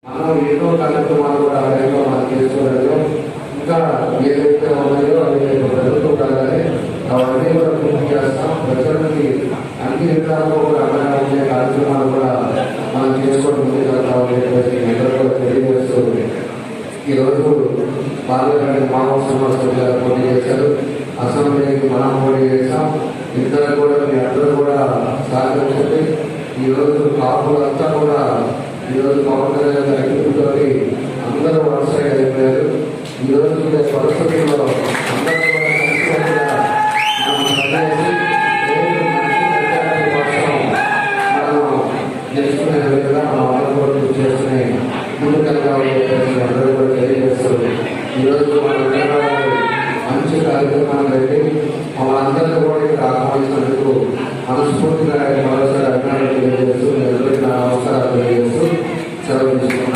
మనం ఎన్నో కార్యక్రమాలు కూడా మనం చేసుకోలేదు. ఇంకా ఏదైతే ఉన్నాయో అవి జరుగుతుంటారని అవన్నీ కూడా పూర్తి చేస్తాం. ప్రజలకి అన్ని విధాలు కూడా అండగా ఉండే కార్యక్రమాలు కూడా మనం చేసుకోవడం తెలియజేస్తూ ఈరోజు పార్లమెంట్ మానవ సమస్య పోటీ చేశారు. అసెంబ్లీకి మనం పోటీ చేశాం. ఇద్దరు కూడా మీ అందరూ కూడా సహకరించండి. ఈరోజు కాపులంతా కూడా ఈరోజు పవన్ కళ్యాణ్ గారి అందరూ వరుసగా అయిపోయారు. ఈరోజు పరిస్థితుల్లో అందరూ కూడా తెలుసుకునే విధంగా మనం అందరూ చేసుకునే ముందుకల్లా అందరూ కూడా తెలియజేస్తారు. ఈరోజు మన మంచి కార్యక్రమాలు పెట్టి మమ్మల్ని అందరినీ కూడా ఇక్కడ ఆహ్వానించినందుకు మనస్ఫూర్తిగా